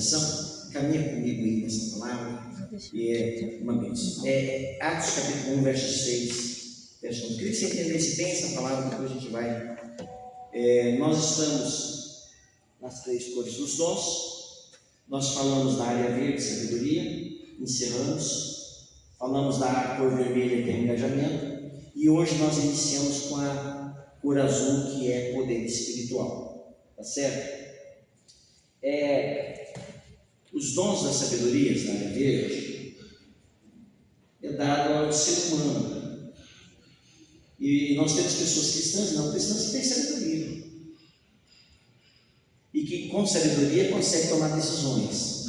atenção, caminha comigo aí nessa palavra, e é uma vez. Atos capítulo 1, verso 6, verso 1. Queria que você entendesse bem essa palavra, depois a gente vai. Nós estamos nas 3 cores dos dons. Nós falamos da área verde, sabedoria, encerramos, falamos da cor vermelha, que é engajamento, e hoje nós iniciamos com a cor azul, que é poder espiritual, tá certo? Os dons da sabedoria, da área verde, é dado ao ser humano, e nós temos pessoas cristãs e não cristãs que têm sabedoria, e que com sabedoria conseguem tomar decisões.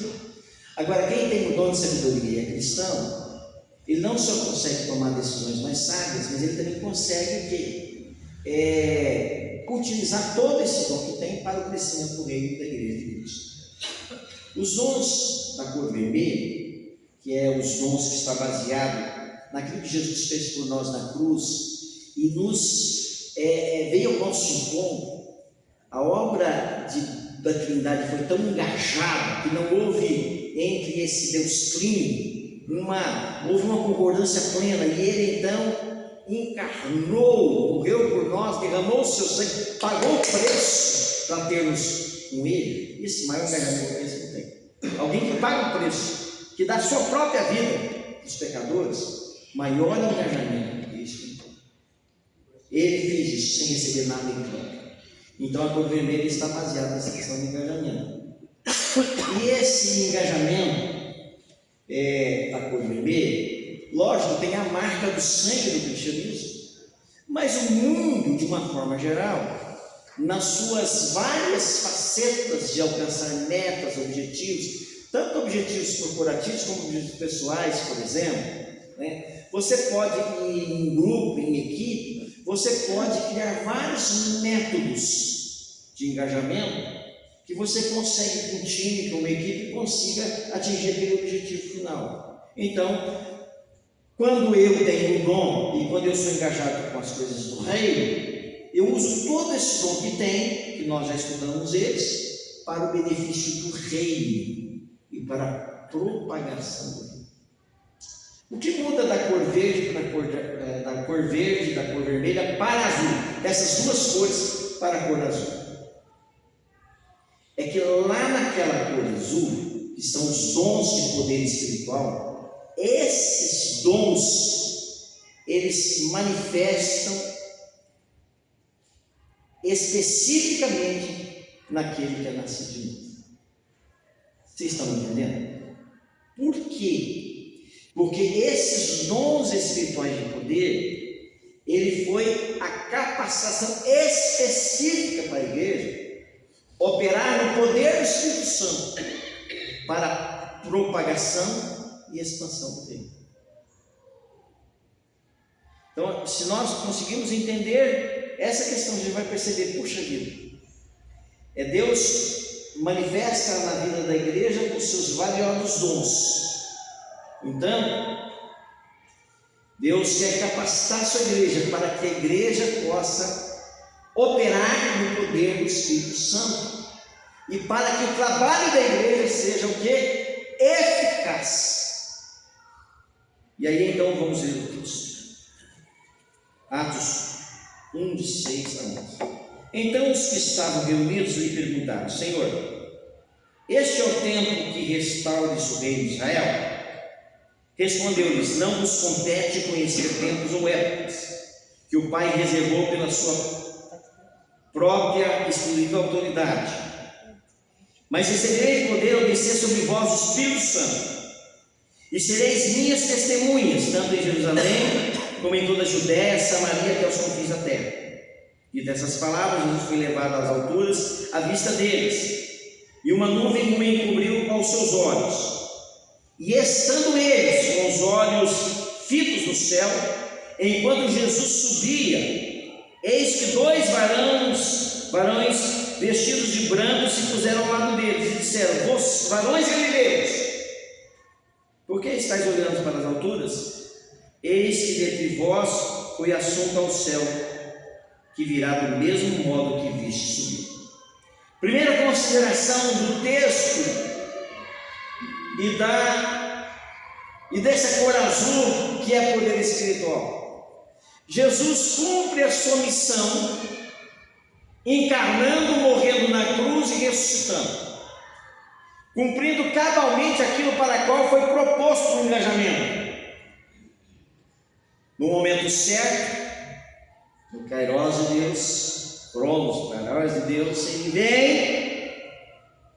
Agora, quem tem o dom de sabedoria é cristão, ele não só consegue tomar decisões mais sábias, mas ele também consegue utilizar todo esse dom que tem para o crescimento do reino da igreja de Cristo. Os dons da cor vermelha, que é os dons que está baseado naquilo que Jesus fez por nós na cruz, e veio ao nosso encontro. A obra da Trindade foi tão engajada que não houve entre esse Deus trino, houve uma concordância plena, e Ele então encarnou, morreu por nós, derramou o seu sangue, pagou o preço para termos com Ele. Esse maior engajamento que esse não tem. Alguém que paga o preço, que dá a sua própria vida para os pecadores, maior engajamento que isso não tem. Ele fez isso sem receber nada em troca. Então a cor vermelha está baseada nessa questão de engajamento. E esse engajamento da cor vermelha, lógico, tem a marca do sangue do cristianismo, mas o mundo, de uma forma geral, nas suas várias facetas de alcançar metas, objetivos, tanto objetivos corporativos como objetivos pessoais, por exemplo, né? Você pode ir em grupo, em equipe, você pode criar vários métodos de engajamento que você consegue, com um time, com uma equipe, consiga atingir aquele objetivo final. Então, quando eu tenho o dom e quando eu sou engajado com as coisas do reino, eu uso todo esse dom que tem, que nós já estudamos eles, para o benefício do reino e para a propagação do reino. O que muda da cor verde da cor verde, da cor vermelha para a azul, dessas duas cores para a cor azul? É que lá naquela cor azul, que são os dons de poder espiritual, esses dons, eles manifestam especificamente naquele que é nascido de novo. Vocês estão entendendo? Por quê? Porque esses dons espirituais de poder, ele foi a capacitação específica para a igreja operar no poder do Espírito Santo para a propagação e expansão do reino. Então, se nós conseguirmos entender essa questão, a gente vai perceber, puxa vida, Deus manifesta na vida da igreja os seus valiosos dons. Então, Deus quer capacitar a sua igreja para que a igreja possa operar no poder do Espírito Santo e para que o trabalho da igreja seja o quê? Eficaz. E aí então vamos ver o texto. Atos 1, de 6 a 11. Então os que estavam reunidos lhe perguntaram: Senhor, este é o tempo que restaures o reino de Israel? Respondeu-lhes: não vos compete conhecer tempos ou épocas que o Pai reservou pela sua própria exclusiva autoridade, mas recebereis poder ao descer sobre vós o Espírito Santo, e sereis minhas testemunhas, tanto em Jerusalém, como em toda a Judéia, Samaria, até os confins da terra. E dessas palavras, Jesus foi levado às alturas, à vista deles, e uma nuvem o encobriu aos seus olhos. E estando eles com os olhos fitos no céu, enquanto Jesus subia, eis que 2 varões vestidos de branco se puseram ao lado deles e disseram: vós, varões galileus, por que estáis olhando para as alturas? Eis que dentre vós foi assunto ao céu, que virá do mesmo modo que viste subir. Primeira consideração do texto e dessa cor azul que é poder espiritual. Jesus cumpre a sua missão, encarnando, morrendo na cruz e ressuscitando, cumprindo cabalmente aquilo para qual foi proposto o engajamento. No momento certo, no Kairos de Deus, Cronos, Kairos de Deus, ele vem,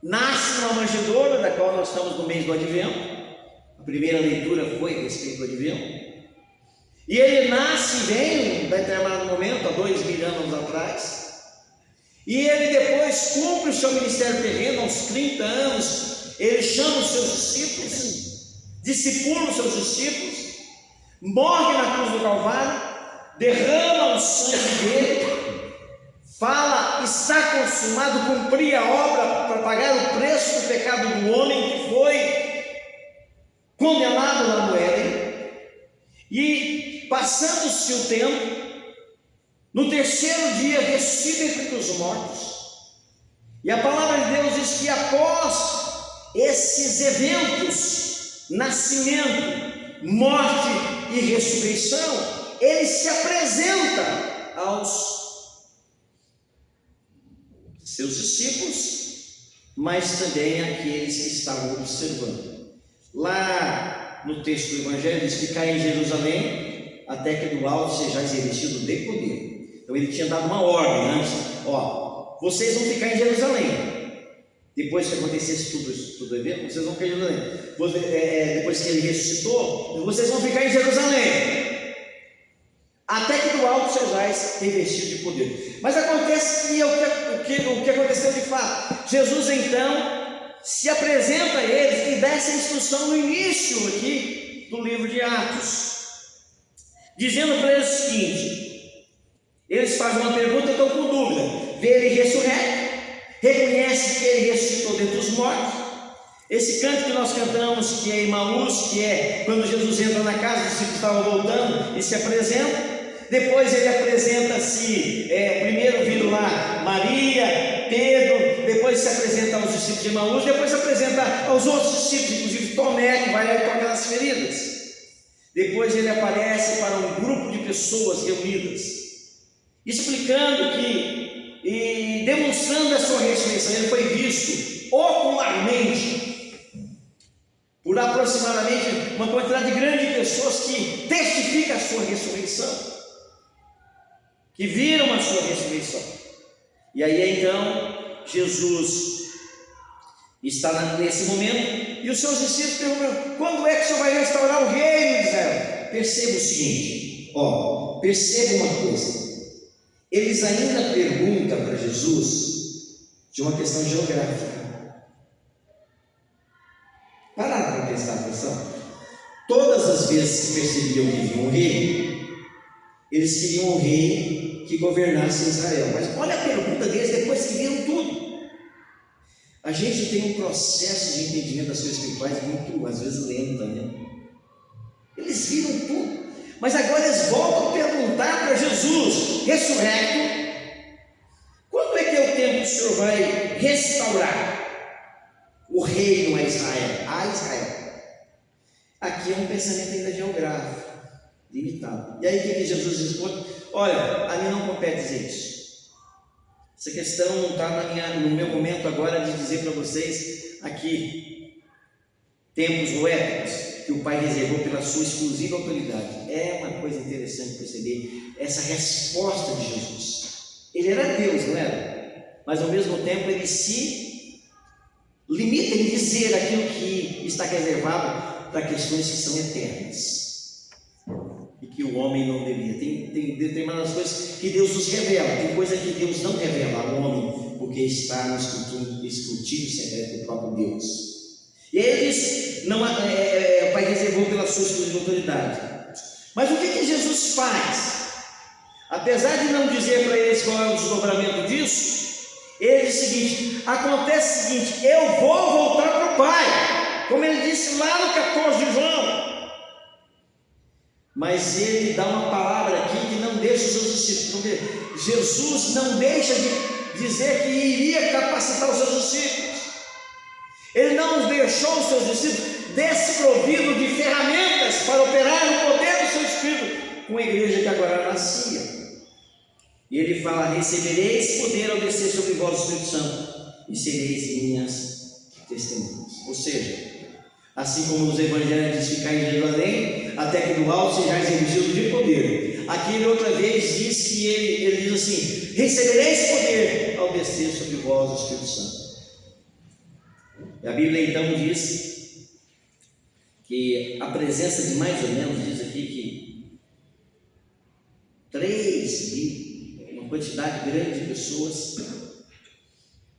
nasce numa manjedoura, da qual nós estamos no mês do Advento. A primeira leitura foi a respeito do Advento. E ele nasce e vem, em determinado momento, há 2000 anos atrás. E ele depois cumpre o seu ministério terreno, aos 30 anos, ele chama os seus discípulos, discipula os seus discípulos, morre na cruz do Calvário, derrama o sangue dele, fala, está consumado, cumpri a obra para pagar o preço do pecado do homem que foi condenado lá no Éden. E passando-se o tempo, no terceiro dia ressuscita entre os mortos. E a palavra de Deus diz que após esses eventos, nascimento, morte e ressurreição, ele se apresenta aos seus discípulos, mas também àqueles que estavam observando. Lá no texto do Evangelho diz: ficai em Jerusalém até que do alto sejais revestidos de poder. Então ele tinha dado uma ordem antes: ó, vocês vão ficar em Jerusalém. Depois que acontecesse tudo evento, vocês vão ficar em Jerusalém. Depois que ele ressuscitou, vocês vão ficar em Jerusalém até que do alto sejais revestidos de poder. Mas acontece que o que aconteceu de fato, Jesus então se apresenta a eles e dá essa instrução no início aqui do livro de Atos, dizendo para eles o seguinte: eles fazem uma pergunta, estão com dúvida, vê ele ressurreto, reconhece que ele ressuscitou dentre os mortos. Esse canto que nós cantamos, que é Emaús, que é quando Jesus entra na casa, os discípulos estavam voltando e se apresenta. Depois ele apresenta-se, primeiro viram lá Maria, Pedro, depois se apresenta aos discípulos de Emaús, depois se apresenta aos outros discípulos, inclusive Tomé, que vai lá e toca nas feridas. Depois ele aparece para um grupo de pessoas reunidas, explicando que, e demonstrando a sua ressurreição. Ele foi visto ocularmente por aproximadamente uma quantidade grande de pessoas que testificam a sua ressurreição, que viram a sua ressurreição. E aí então Jesus está nesse momento, e os seus discípulos perguntam: quando é que o Senhor vai restaurar o reino de Israel? Perceba o seguinte, perceba uma coisa. Eles ainda perguntam para Jesus de uma questão geográfica. Pararam para prestar atenção? Todas as vezes que percebiam que vinha um rei, eles queriam um rei que governasse Israel. Mas olha a pergunta deles depois que viram tudo. A gente tem um processo de entendimento das coisas espirituais muito, às vezes, lenta, né? Eles viram tudo, mas agora eles voltam a perguntar para Jesus, ressurreto: quando é que é o tempo que o Senhor vai restaurar o reino a Israel? Aqui é um pensamento ainda geográfico, limitado. E aí o que Jesus responde? Olha, a mim não compete dizer isso. Essa questão não está no meu momento agora de dizer para vocês aqui tempos ou épocas que o Pai reservou pela sua exclusiva autoridade. É uma coisa interessante perceber essa resposta de Jesus. Ele era Deus, não era? Mas ao mesmo tempo ele se limita em dizer aquilo que está reservado para questões que são eternas e que o homem não devia. Tem determinadas coisas que Deus nos revela, tem coisas que Deus não revela ao homem, porque está no escrutínio secreto do próprio Deus. E aí ele diz: não, o Pai reservou pela sua exclusiva autoridade. Mas o que Jesus faz? Apesar de não dizer para eles qual é o desdobramento disso, ele diz o seguinte: acontece o seguinte, eu vou voltar para o Pai, como ele disse lá no 14 de João. Mas ele dá uma palavra aqui que não deixa os seus discípulos, porque Jesus não deixa de dizer que iria capacitar os seus discípulos. Ele não deixou os seus discípulos desprovido de ferramentas para operar o poder do seu Espírito com a igreja que agora nascia. E ele fala: recebereis poder ao descer sobre vós o Espírito Santo, e sereis minhas testemunhas. Ou seja, assim como os evangelhos diz: ficar em Jerusalém, até que do alto sejais revestidos de poder. Aqui ele outra vez diz que ele diz assim: recebereis poder ao descer sobre vós o Espírito Santo. E a Bíblia então diz que a presença de mais ou menos, diz aqui que 3.000, uma quantidade grande de pessoas,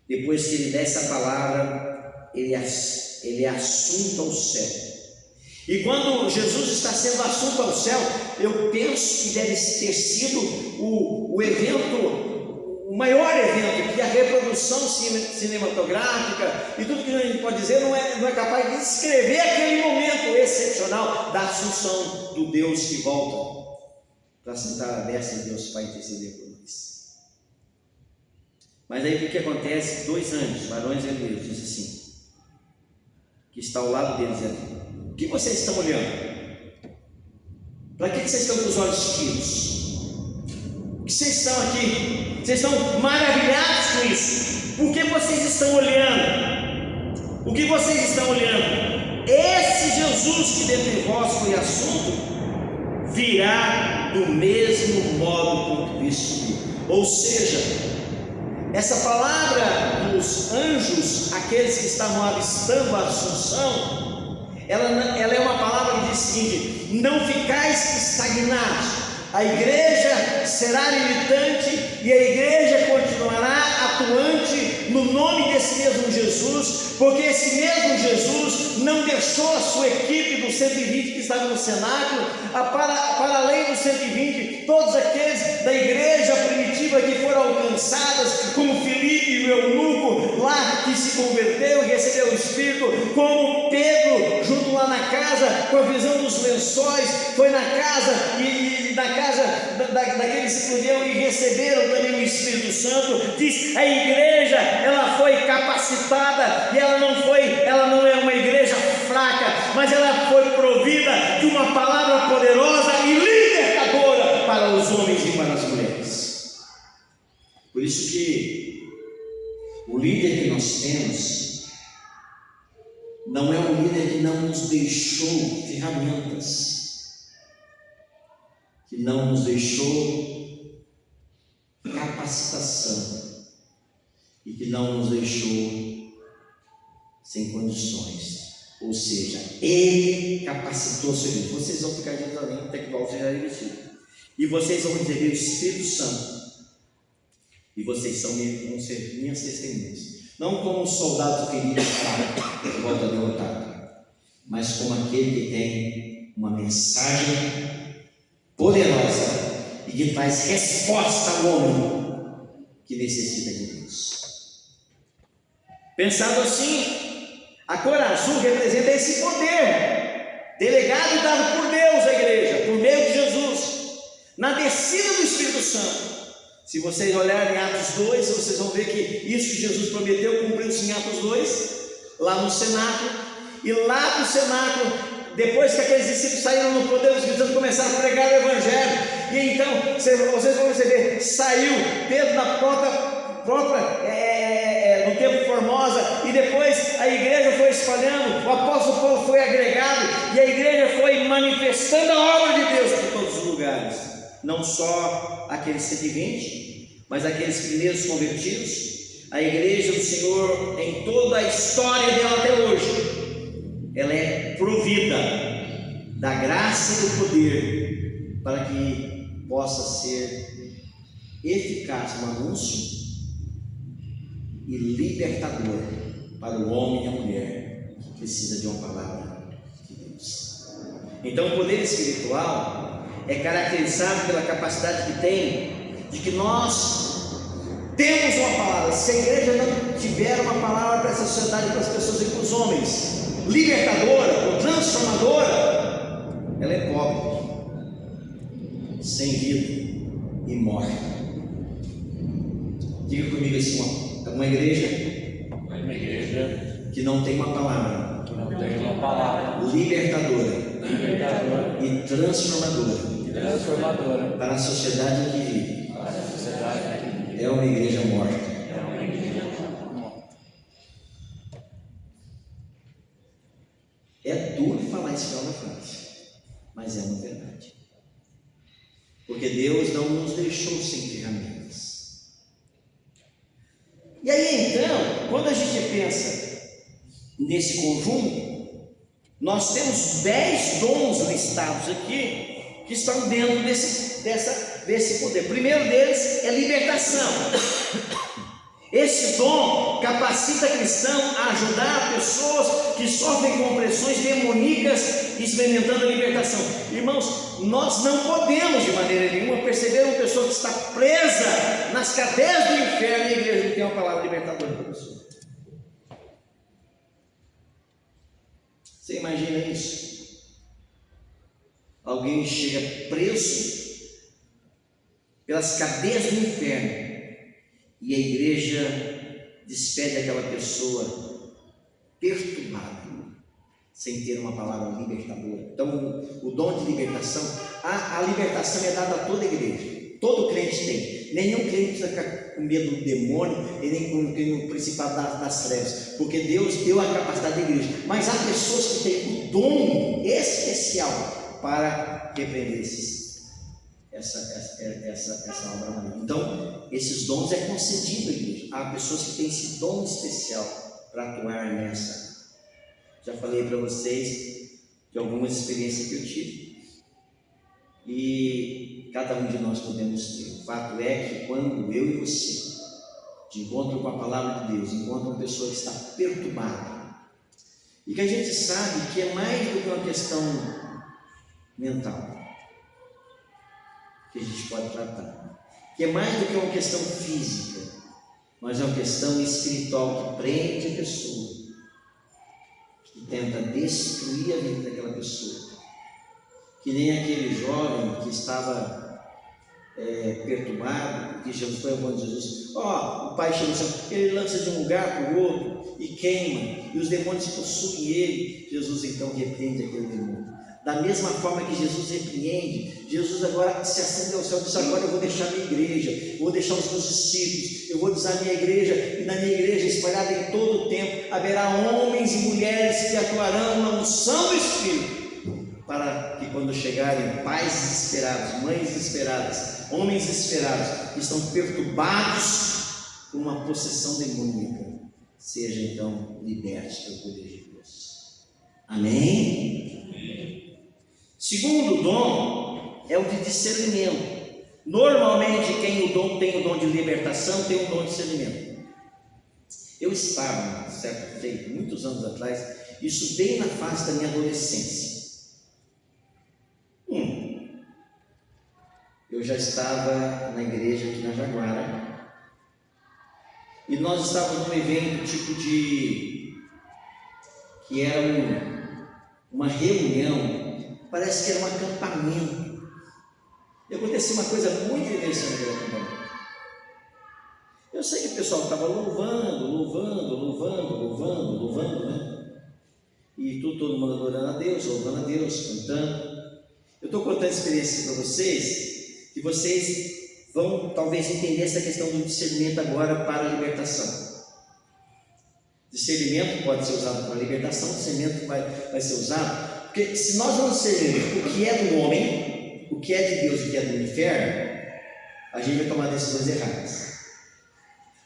depois que ele desse a palavra, ele é assunto ao céu. E quando Jesus está sendo assunto ao céu, eu penso que deve ter sido o evento, o maior evento, que a reprodução cinematográfica e tudo que a gente pode dizer não é capaz de descrever aquele momento excepcional da assunção do Deus que volta para sentar à destra de Deus para interceder por nós. Mas aí o que acontece? 2 anjos, varões hebreus, diz assim, que está ao lado deles ali: o que vocês estão olhando? Para que vocês estão com os olhos fios? O que vocês estão aqui? Vocês estão maravilhados com isso? Por que vocês estão olhando? O que vocês estão olhando? Esse Jesus que dentre vós foi assunto, virá do mesmo modo com Cristo. Ou seja, essa palavra dos anjos, aqueles que estavam avistando a assunção, ela é uma palavra que diz o seguinte: não ficais estagnados. A igreja será militante e a igreja continuará atuante no nome desse mesmo Jesus, porque esse mesmo Jesus não deixou a sua equipe dos 120 que estavam no cenáculo, para além dos 120, todos aqueles da igreja primitiva que foram alcançadas, como Filipe e o eunuco lá que se converteu e recebeu o Espírito, como Pedro junto lá na casa com a visão dos lençóis, foi na casa e na casa daqueles que puderam e receberam também o Espírito Santo. Diz: a igreja, ela foi capacitada e ela não é uma igreja fraca, mas ela foi provida de uma palavra poderosa e libertadora para os homens e para as mulheres. Por isso que o líder que nós temos não é um líder que não nos deixou ferramentas, que não nos deixou capacitação e que não nos deixou sem condições. Ou seja, Ele capacitou o seu Deus. Vocês vão ficar de Jerusalém até que vós sejais revestidos, e vocês vão receber o Espírito Santo, e vocês vão ser minhas testemunhas, não como um soldado ferido que volta derrotado, mas como aquele que tem uma mensagem poderosa e que traz resposta ao homem que necessita de Deus. Pensado assim, a cor azul representa esse poder delegado e dado por Deus à igreja, por meio de Jesus, na descida do Espírito Santo. Se vocês olharem em Atos 2, vocês vão ver que isso que Jesus prometeu cumpriu-se em Atos 2, lá no cenáculo. E lá no cenáculo, depois que aqueles discípulos saíram no poder do Espírito Santo, começaram a pregar o Evangelho. E então, vocês vão perceber, saiu Pedro na própria, no tempo Formosa, e depois a igreja foi espalhando, o apóstolo Paulo foi agregado, e a igreja foi manifestando a obra de Deus por todos os lugares. Não só aqueles 120, mas aqueles primeiros convertidos. A igreja do Senhor, em toda a história dela até hoje, ela é provida da graça e do poder para que possa ser eficaz no anúncio e libertador para o homem e a mulher que precisa de uma palavra de Deus. Então, o poder espiritual é caracterizado pela capacidade que tem de que nós temos uma palavra. Se a igreja não tiver uma palavra para essa sociedade, para as pessoas e para os homens, libertadora ou transformadora, ela é pobre, sem vida e morta. Diga comigo assim: uma igreja que não tem uma palavra Não tem uma palavra libertadora libertadora e transformadora e transformadora para a sociedade em que vive. para a sociedade que vive. É uma igreja morta. É uma igreja morta. É duro falar isso para uma frase, mas é uma verdade. Porque Deus não nos deixou sem ferramentas. E aí então, quando a gente pensa nesse conjunto, nós temos 10 dons listados aqui, que estão dentro desse poder. O primeiro deles é libertação. Esse dom capacita cristão a ajudar pessoas que sofrem com opressões demoníacas, experimentando a libertação. Irmãos, nós não podemos de maneira nenhuma perceber uma pessoa que está presa nas cadeias do inferno e a igreja não tem uma palavra libertadora para a pessoa. Você imagina isso? Alguém chega preso pelas cadeias do inferno e a igreja despede aquela pessoa perturbada, sem ter uma palavra libertadora. Então, o dom de libertação, a libertação é dada a toda a igreja, todo crente tem. Nenhum crente precisa ficar com medo do demônio e nem com o principado das trevas, porque Deus deu a capacidade da igreja. Mas há pessoas que têm o dom especial para repreender essa obra maligna. Então, esses dons é concedido à igreja. Há pessoas que têm esse dom especial para atuar nessa. Já falei para vocês de algumas experiências que eu tive. E cada um de nós podemos ter. O fato é que quando eu e você, de encontro com a palavra de Deus, encontra uma pessoa que está perturbada, e que a gente sabe que é mais do que uma questão mental, que a gente pode tratar, que é mais do que uma questão física, mas é uma questão espiritual que prende a pessoa, que tenta destruir a vida daquela pessoa, que nem aquele jovem que estava perturbado, que Jesus foi quando Jesus, o pai chega no céu, ele lança de um lugar para o outro e queima, e os demônios possuem ele. Jesus então repreende aquele demônio. Da mesma forma que Jesus repreende, Jesus agora se acende ao céu e diz: agora eu vou deixar minha igreja, eu vou deixar os meus discípulos, eu vou usar minha igreja, e na minha igreja espalhada em todo o tempo haverá homens e mulheres que atuarão na unção do Espírito, para que quando chegarem pais desesperados, mães desesperadas, homens desesperados, que estão perturbados por uma possessão demoníaca, sejam então libertos pelo poder de Deus. Amém? Segundo dom é o de discernimento. Normalmente quem tem o dom de libertação tem o dom de discernimento. Eu estava, certo feito, muitos anos atrás, isso bem na fase da minha adolescência. Eu já estava na igreja aqui na Jaguara, e nós estávamos num evento que era uma reunião, parece que era um acampamento, e aconteceu uma coisa muito interessante naquele acampamento. Eu sei que o pessoal estava louvando, né? E todo mundo adorando a Deus, louvando a Deus, cantando. Eu estou contando experiências para vocês, que vocês vão talvez entender essa questão do discernimento agora para a libertação. Discernimento pode ser usado para a libertação, discernimento vai ser usado, porque se nós não discernirmos o que é do homem, o que é de Deus e o que é do inferno, a gente vai tomar decisões erradas.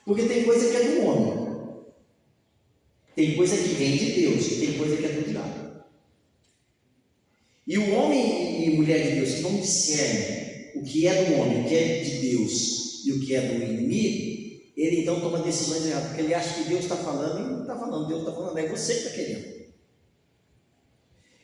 Porque tem coisa que é do homem, tem coisa que vem de Deus e tem coisa que é do diabo. E o homem e mulher de Deus que não discernem o que é do homem, o que é de Deus e o que é do inimigo, ele então toma decisões erradas, porque ele acha que Deus está falando, e não está falando, Deus está falando, é você que está querendo.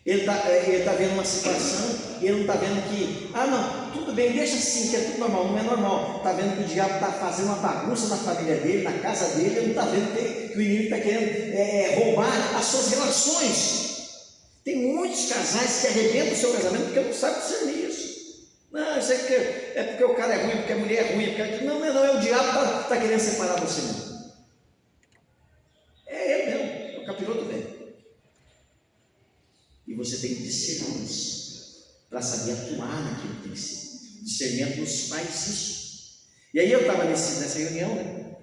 Ele está vendo uma situação e ele não está vendo que, não, tudo bem, deixa assim, que é tudo normal. Não é normal. Está vendo que o diabo está fazendo uma bagunça na família dele, na casa dele. Ele não está vendo que o inimigo está querendo roubar as suas relações. Tem muitos casais que arrebentam o seu casamento porque não sabem discernir isso. Não, isso é porque o cara é ruim, porque a mulher é ruim. Não, é o diabo que está querendo separar você mesmo. É ele mesmo, é o capiroto velho. você tem que discernir isso, para saber atuar naquilo que tem que ser. O discernimento nos faz isso. E aí eu estava nessa reunião, né?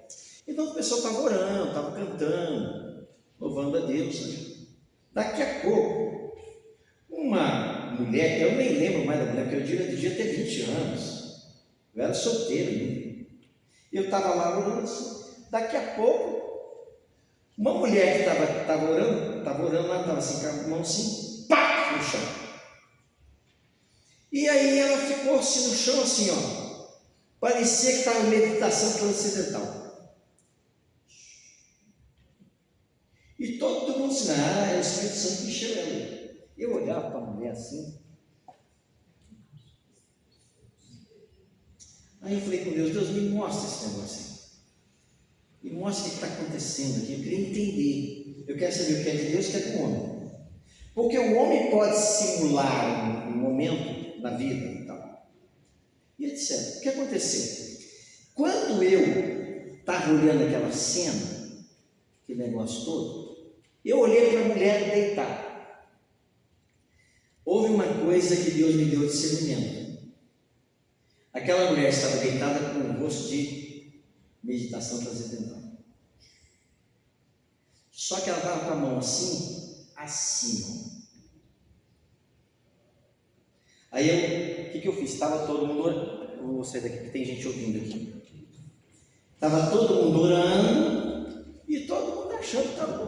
Então o pessoal estava orando, estava cantando, louvando a Deus, né? Daqui a pouco, uma mulher, eu nem lembro mais da mulher, porque eu devia ter 20 anos, eu era solteiro ainda. Eu estava lá orando assim. Daqui a pouco, uma mulher que estava orando lá, estava assim, com a mão assim, pá, no chão. E aí ela ficou assim no chão, assim, ó, parecia que estava em meditação transcendental. E todo mundo disse, é o Espírito Santo que encheu ela. Eu olhava para a mulher assim. Aí eu falei com Deus, Deus, me mostra esse negócio aí. Me mostra o que está acontecendo aqui. Eu queria entender. Eu quero saber o que é de Deus e o que é do homem. Porque o homem pode simular um momento na vida e tal. E etc. O que aconteceu? Quando eu estava olhando aquela cena, aquele negócio todo, eu olhei para a mulher deitar. Houve uma coisa que Deus me deu discernimento. Aquela mulher estava deitada com um rosto de meditação transcendental. Só que ela estava com a mão assim, ó. Aí o que eu fiz? Estava todo mundo orando. Eu vou sair daqui porque tem gente ouvindo aqui. Estava todo mundo orando e todo mundo achando que estava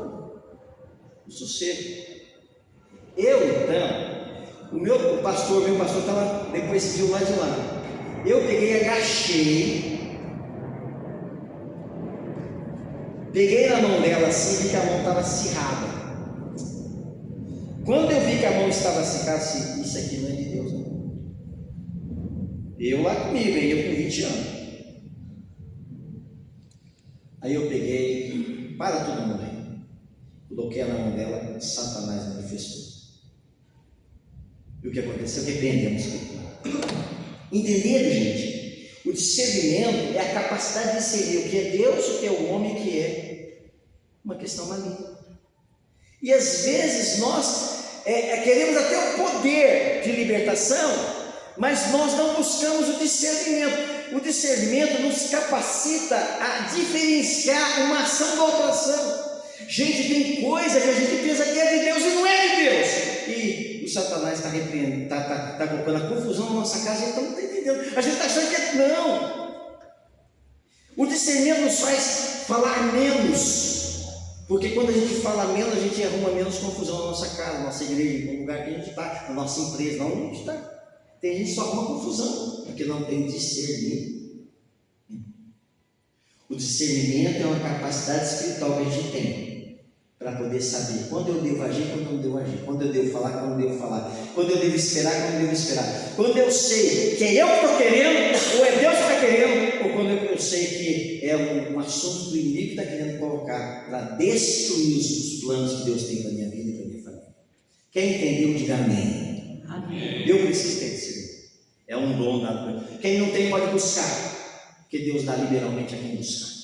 no sossego. Eu então, o meu pastor estava, depois viu lá de lá. Eu peguei, agachei, peguei na mão dela assim, vi que a mão estava acirrada. Quando eu vi que a mão estava acirrada, assim, isso aqui não é de Deus, não. Eu lá comigo, eu com 20 anos. Aí eu peguei, para todo mundo aí, coloquei na mão dela, Satanás manifestou. E o que aconteceu? Repreendemos. Entenderam, gente? O discernimento é a capacidade de discernir o que é Deus, o que é o homem, que é uma questão maligna. E às vezes nós queremos até o poder de libertação, mas nós não buscamos o discernimento. O discernimento nos capacita a diferenciar uma ação da outra ação. Gente, tem coisa que a gente pensa que é de Deus e não é de Deus. E o Satanás está repreendendo, está colocando a confusão na nossa casa e então não está entendendo. A gente está achando que é. Não! O discernimento nos faz falar menos. Porque quando a gente fala menos, a gente arruma menos confusão na nossa casa, na nossa igreja, no lugar que a gente está, na nossa empresa, não onde a gente está. Tem gente que só arruma confusão, porque não tem discernimento. O discernimento é uma capacidade espiritual que a gente tem para poder saber quando eu devo agir, quando eu não devo agir, quando eu devo falar, quando eu devo falar, quando eu devo esperar, quando eu devo esperar, quando eu sei que é eu que estou querendo, ou é Deus que está querendo, ou quando eu sei que é um assunto do inimigo que está querendo colocar para destruir os planos que Deus tem para a minha vida e para a minha família. Quem entendeu, diga amém. Amém. Eu preciso ter discernimento. É um dom dado. Quem não tem pode buscar, porque Deus dá liberalmente a quem buscar.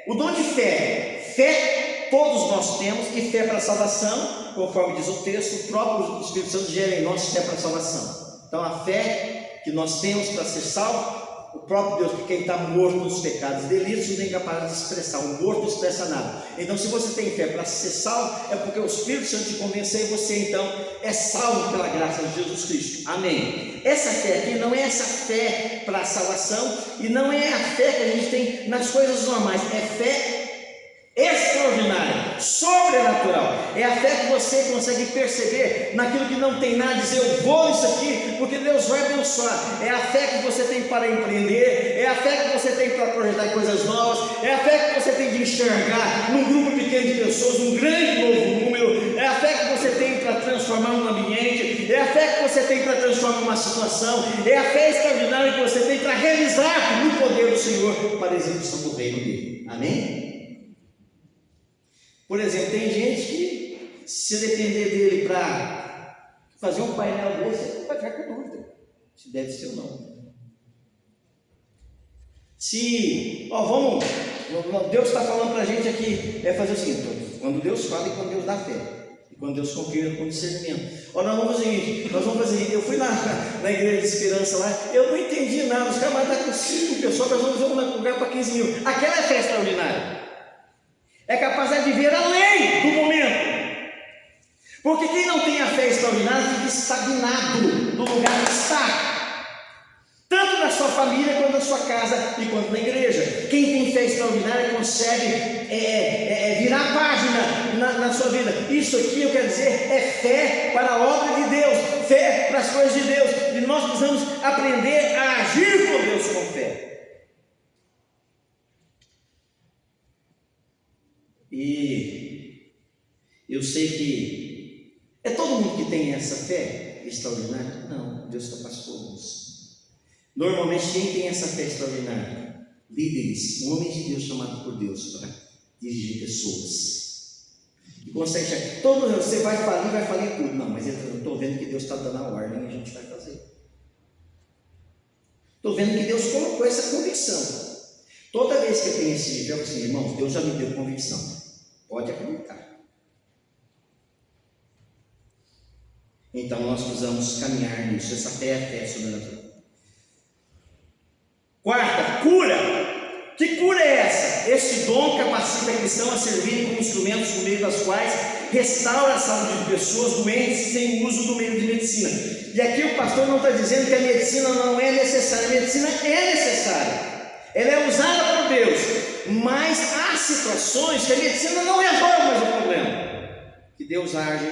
O dom de fé todos nós temos, e fé para a salvação, conforme diz o texto, o próprio Espírito Santo gera em nós fé para a salvação. Então a fé que nós temos para ser salvo, o próprio Deus, porque quem está morto nos pecados e delitos não tem capaz de expressar, o morto não expressa nada. Então se você tem fé para ser salvo, é porque o Espírito Santo te convenceu e você então é salvo pela graça de Jesus Cristo. Amém. Essa fé aqui não é essa fé para a salvação, e não é a fé que a gente tem nas coisas normais, é fé extraordinária, sobrenatural. É a fé que você consegue perceber naquilo que não tem nada, dizer eu vou isso aqui porque Deus vai abençoar. É a fé que você tem para empreender, é a fé que você tem para projetar coisas novas, é a fé que você tem de enxergar num grupo pequeno de pessoas um grande novo número, é a fé que você tem para transformar um ambiente, é a fé que você tem para transformar uma situação, é a fé extraordinária que você tem para realizar no poder do Senhor para a execução do reino dele. Amém? Por exemplo, tem gente que, se depender dele para fazer um painel desse, ele vai ficar com dúvida se deve ser ou não. Deus está falando para a gente aqui, é fazer o seguinte: quando Deus fala e quando Deus dá fé. E quando Deus confirma com discernimento. Ó, nós vamos fazer o seguinte, eu fui na igreja de Esperança lá, eu não entendi nada, os caras estavam com 5 pessoas, nós vamos fazer um lugar para 15 mil. Aquela é fé extraordinária. É capacidade de ver além do momento. Porque quem não tem a fé extraordinária fica estagnado no lugar que está. Tanto na sua família, quanto na sua casa e quanto na igreja. Quem tem fé extraordinária consegue virar a página na sua vida. Isso aqui eu quero dizer é fé para a obra de Deus, fé para as coisas de Deus. E nós precisamos aprender a agir com Deus com fé. E eu sei que é todo mundo que tem essa fé extraordinária? Não, Deus capaz todos. Normalmente quem tem essa fé extraordinária? Líderes, homens de Deus chamados por Deus para dirigir pessoas. E consegue chegar, você vai falir tudo. Não, mas eu estou vendo que Deus está dando a ordem e a gente vai fazer. Estou vendo que Deus colocou essa convicção. Toda vez que eu tenho esse nível, assim, irmãos, Deus já me deu convicção. Pode acreditar. Então nós precisamos caminhar nisso. Essa fé é a fé sobrenatural. Quarta, cura. Que cura é essa? Este dom capacita a cristão a servirem como instrumentos por meio das quais restaura a saúde de pessoas doentes sem uso do meio de medicina. E aqui o pastor não está dizendo que a medicina não é necessária. A medicina é necessária. Ela é usada por Deus, mas há situações que a medicina não resolve mais o problema, que Deus age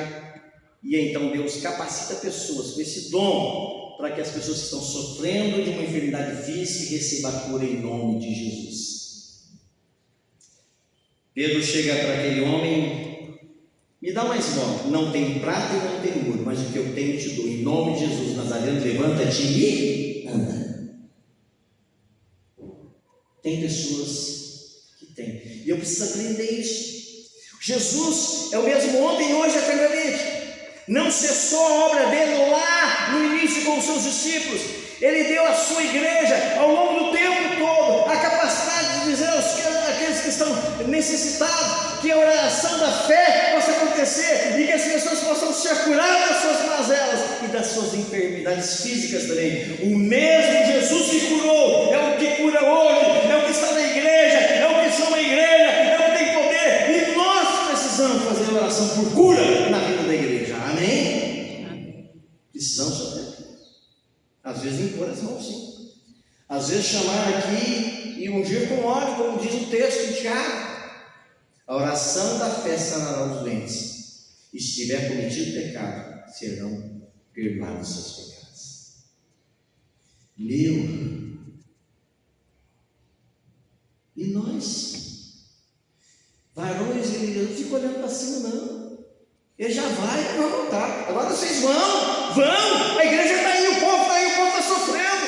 e então Deus capacita pessoas com esse dom para que as pessoas que estão sofrendo de uma enfermidade física recebam a cura em nome de Jesus. Pedro chega para aquele homem: me dá mais bola, não tem prata e não tem ouro, mas o que eu tenho te dou, em nome de Jesus Nazareno, levanta-te e anda. Tem pessoas que têm, e eu preciso aprender isso. Jesus é o mesmo ontem, hoje e eternamente. Não cessou a obra dele lá no início com os seus discípulos. Ele deu à sua igreja, ao longo do tempo todo, a capacidade de dizer àqueles que estão necessitados que a oração da fé possa acontecer e que as pessoas possam ser curadas das suas mazelas e das suas enfermidades físicas também. O mesmo Jesus que curou é o que cura hoje, é o que está na igreja, é o que chama a igreja, é o que tem poder, e nós precisamos fazer oração por cura na vida da igreja. Amém? Precisamos fazer. Às vezes impor as mãos, sim. Às vezes chamar aqui e ungir com óleo, como diz o texto de Tiago. A oração da fé sanará os doentes, e se tiver cometido pecado, serão perdoados os seus pecados. E nós, varões, eu não fico olhando para cima, não. Ele já vai voltar. Agora vocês vão. A igreja está aí, o povo está aí, o povo está sofrendo.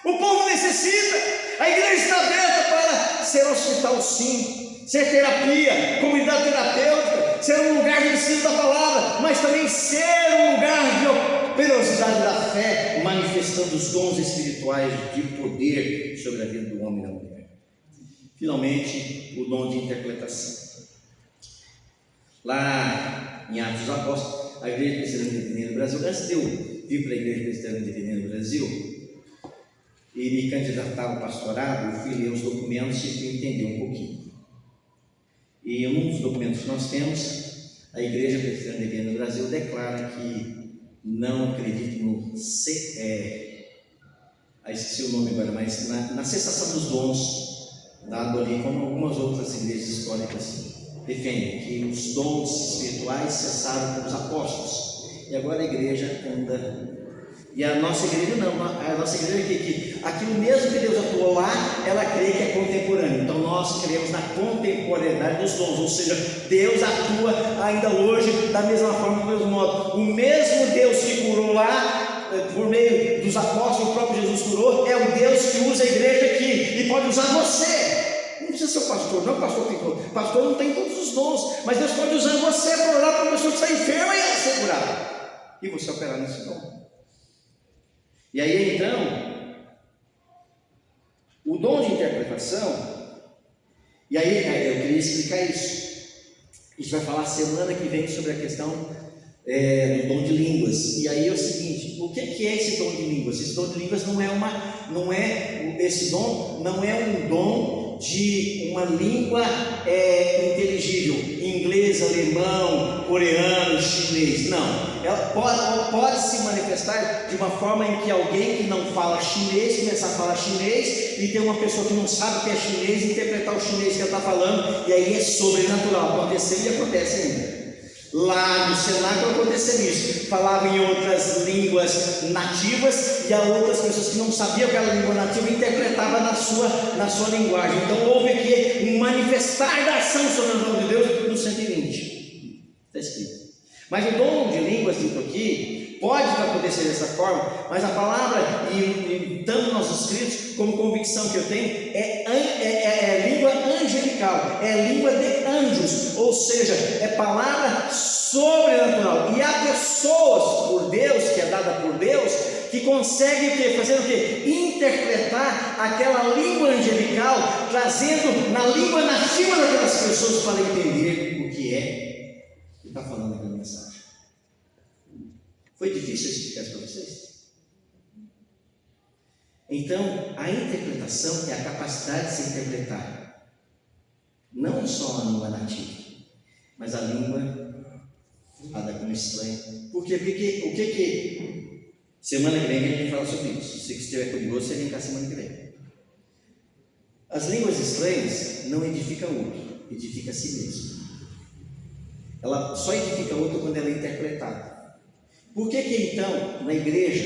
O povo necessita. A igreja está aberta para ser hospital, sim, ser terapia, comunidade terapêutica, ser um lugar de ensino da palavra, mas também ser um lugar de operosidade da fé, manifestando os dons espirituais de poder sobre a vida do homem e da mulher. Finalmente, o dom de interpretação. Lá em Atos dos Apóstolos, a Igreja Presbiteriana de Ipiranga no Brasil, antes de eu vir para a Igreja Presbiteriana de Ipiranga no Brasil e me candidatar ao pastorado, eu fui ler os documentos e fui entender um pouquinho. E um dos documentos que nós temos, a Igreja Presbiteriana de Ipiranga no Brasil declara que não acredita no esqueci o nome agora, mas na cessação dos dons, dado ali como algumas outras igrejas históricas defendem que os dons espirituais cessaram com os apóstolos, e agora a igreja anda, e a nossa igreja não, a nossa igreja que aquilo mesmo que Deus atuou lá, ela crê que é contemporâneo. Então nós cremos na contemporaneidade dos dons, ou seja, Deus atua ainda hoje da mesma forma, do mesmo modo. O mesmo Deus que curou lá por meio dos apóstolos, o próprio Jesus curou, é o Deus que usa a igreja aqui e pode usar você. Não precisa ser o pastor, não, o pastor não tem todos os dons, mas Deus pode usar você para orar para uma pessoa que está enferma e ela ser curada, e você operar nesse dom. E aí então, o dom de interpretação, e aí eu queria explicar isso. A gente vai falar semana que vem sobre a questão do dom de línguas. E aí é o seguinte: o que é esse dom de línguas? Esse dom de línguas esse dom não é um dom de uma língua inteligível, inglês, alemão, coreano, chinês. Não. Ela pode se manifestar de uma forma em que alguém que não fala chinês começar a falar chinês, e tem uma pessoa que não sabe o que é chinês interpretar o chinês que ela está falando, e aí é sobrenatural. Aconteceu e acontece ainda. Lá no cenáculo aconteceu isso. Falavam em outras línguas nativas, e há outras pessoas que não sabiam aquela língua nativa e interpretavam na sua linguagem. Então houve aqui um manifestar da ação sobrenatural de Deus no 120. Está escrito. Mas o dom de línguas dito aqui pode acontecer dessa forma, mas a palavra, e tanto nossos escritos, como convicção que eu tenho, é língua angelical, é língua de anjos, ou seja, é palavra sobrenatural. E há pessoas por Deus, que é dada por Deus, que conseguem o quê? Fazer o quê? Interpretar aquela língua angelical, trazendo na língua nativa daquelas pessoas para entender o que é que está falando aquela mensagem. Foi difícil explicar isso para vocês? Então, a interpretação é a capacidade de se interpretar não só a língua nativa, mas a língua falada como estranha. Por quê? Porque o que semana que vem a gente fala sobre isso. Se você estiver curioso, você vem cá semana que vem. As línguas estranhas não edificam outro, edifica a si mesmo. Ela só edifica outro quando ela é interpretada. Por que então, na igreja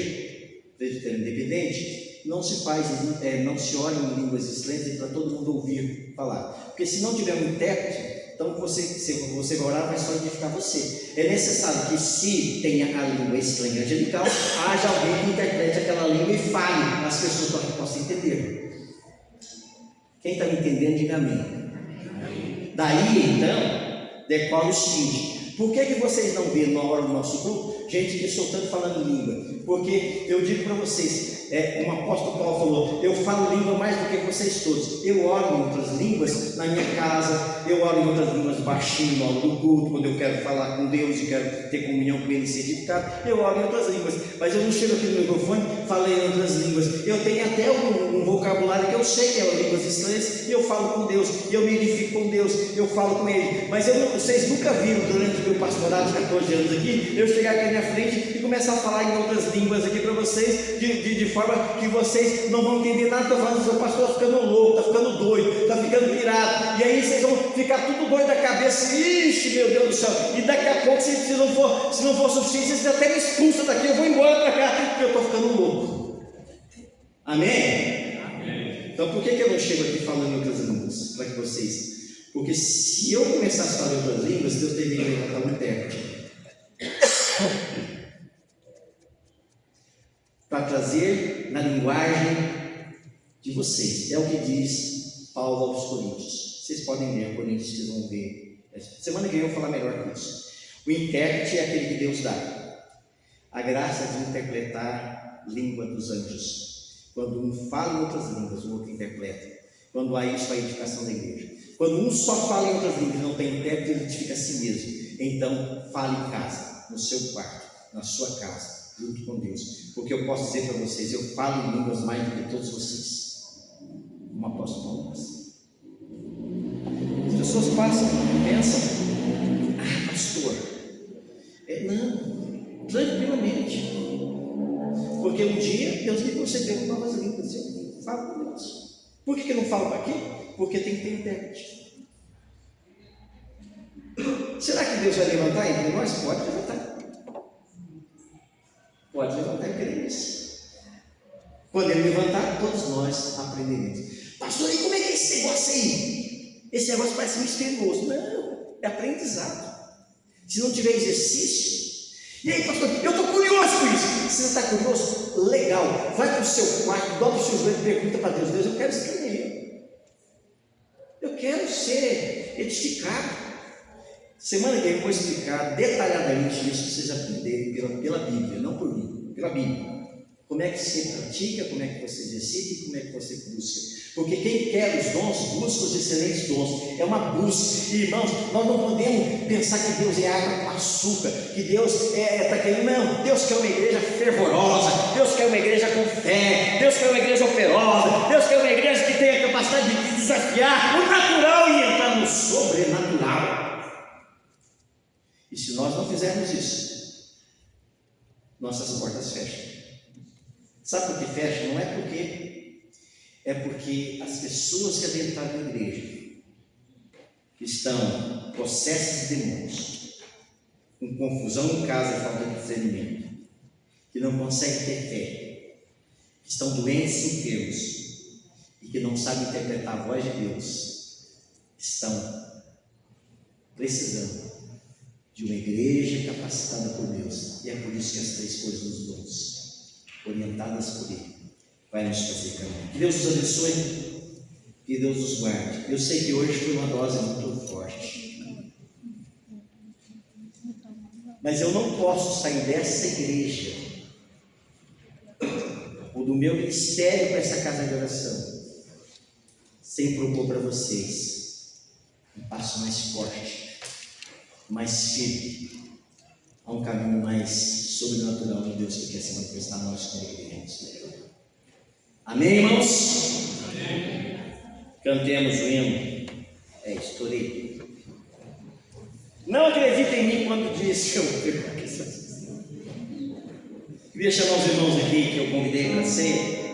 presbiteriana independente, não se ora em línguas estranhas para todo mundo ouvir falar? Porque se não tiver um intérprete, então você vai orar, vai só edificar você. É necessário que, se tenha a língua estranha angelical, haja alguém que interprete aquela língua e fale as pessoas para que possam entender. Quem está me entendendo, diga amém. Daí então, decorre o seguinte: por que vocês não vêem na hora do nosso culto gente que soltando falando língua? Porque eu digo para vocês, como o apóstolo Paulo falou, eu falo língua mais do que vocês todos. Eu oro em outras línguas na minha casa, eu oro em outras línguas baixinho na hora do culto, quando eu quero falar com Deus e quero ter comunhão com Ele e ser edificado, eu oro em outras línguas. Mas eu não chego aqui no microfone falei em outras línguas. Eu tenho até um vocabulário que eu sei que é línguas estranhas, e eu falo com Deus, e eu me edifico com Deus, eu falo com Ele. Mas vocês nunca viram durante o meu pastorado de 14 anos aqui, eu chegar aqui na minha frente e começar a falar em outras línguas aqui para vocês, de forma que vocês não vão entender nada. Estou falando, seu pastor está ficando louco, está ficando doido, está ficando pirado, e aí vocês vão ficar tudo doido da cabeça. Ixi, meu Deus do céu, e daqui a pouco, se não for suficiente, vocês até me expulsam daqui, eu vou embora para cá, porque eu estou ficando louco. Amém? Amém. Então por que eu não chego aqui falando em outras línguas? Para que vocês... Porque se eu começasse a falar em outras línguas, Deus deveria levantar um intérprete para trazer na linguagem de vocês. É o que diz Paulo aos Coríntios. Vocês podem ler Coríntios, vocês vão ver. Semana que vem eu vou falar melhor que isso. O intérprete é aquele que Deus dá a graça de interpretar a língua dos anjos. Quando um fala em outras línguas, o outro interpreta. Quando há isso, a edificação da igreja. Quando um só fala em outras línguas e não tem intérprete, ele edifica a si mesmo. Então, fale em casa, no seu quarto, na sua casa, junto com Deus. Porque eu posso dizer para vocês, eu falo em línguas mais do que todos vocês. Como apóstolo Paulo passa. As pessoas passam, pensam: ah, pastor, não, tranquilamente. Porque um dia Deus me concedeu novas línguas. Eu falo com Deus. Por que eu não falo para quê? Porque tem que ter intérprete. Será que Deus vai levantar entre nós? Pode levantar. Pode levantar, eu creio nisso. Quando Ele levantar, todos nós aprenderemos. Pastor, e como é que é esse negócio aí? Esse negócio parece misterioso. Não, é aprendizado. Se não tiver exercício. E aí, pastor, eu estou curioso com isso. Se você está curioso, legal. Vai para o seu quarto, dobra os seus joelhos e pergunta para Deus: Deus, eu quero escrever. Eu quero ser edificado. Semana que vem eu vou explicar detalhadamente isso para vocês aprenderem pela Bíblia, não por mim, pela Bíblia. Como é que você pratica, como é que você exercita e como é que você busca. Porque quem quer os dons, busca os excelentes dons. É uma busca. Irmãos, nós não podemos pensar que Deus é água com açúcar, que Deus está querendo. Não, Deus quer uma igreja fervorosa, Deus quer uma igreja com fé, Deus quer uma igreja operosa, Deus quer uma igreja que tenha a capacidade de desafiar o natural e entrar no sobrenatural. E se nós não fizermos isso, nossas portas fecham. Sabe por que fecha? Não é porque as pessoas que adentraram na igreja estão possessas de demônios, com confusão em casa e falta de discernimento, que não conseguem ter fé, que estão doentes e enfermos e que não sabem interpretar a voz de Deus, estão precisando de uma igreja capacitada por Deus. E é por isso que as 3 coisas dos dons, orientadas por Ele, vai nos fazer caminhar. Que Deus nos abençoe, que Deus nos guarde. Eu sei que hoje foi uma dose muito forte, mas eu não posso sair dessa igreja ou do meu ministério para essa casa de oração sem propor para vocês um passo mais forte, mais firme, a um caminho mais sobrenatural de Deus que quer se manifestar nós como igreja. Amém, irmãos? Amém. Cantemos o hino. Estourei. Não acredita em mim quando disse eu. Queria chamar os irmãos aqui que eu convidei para ser.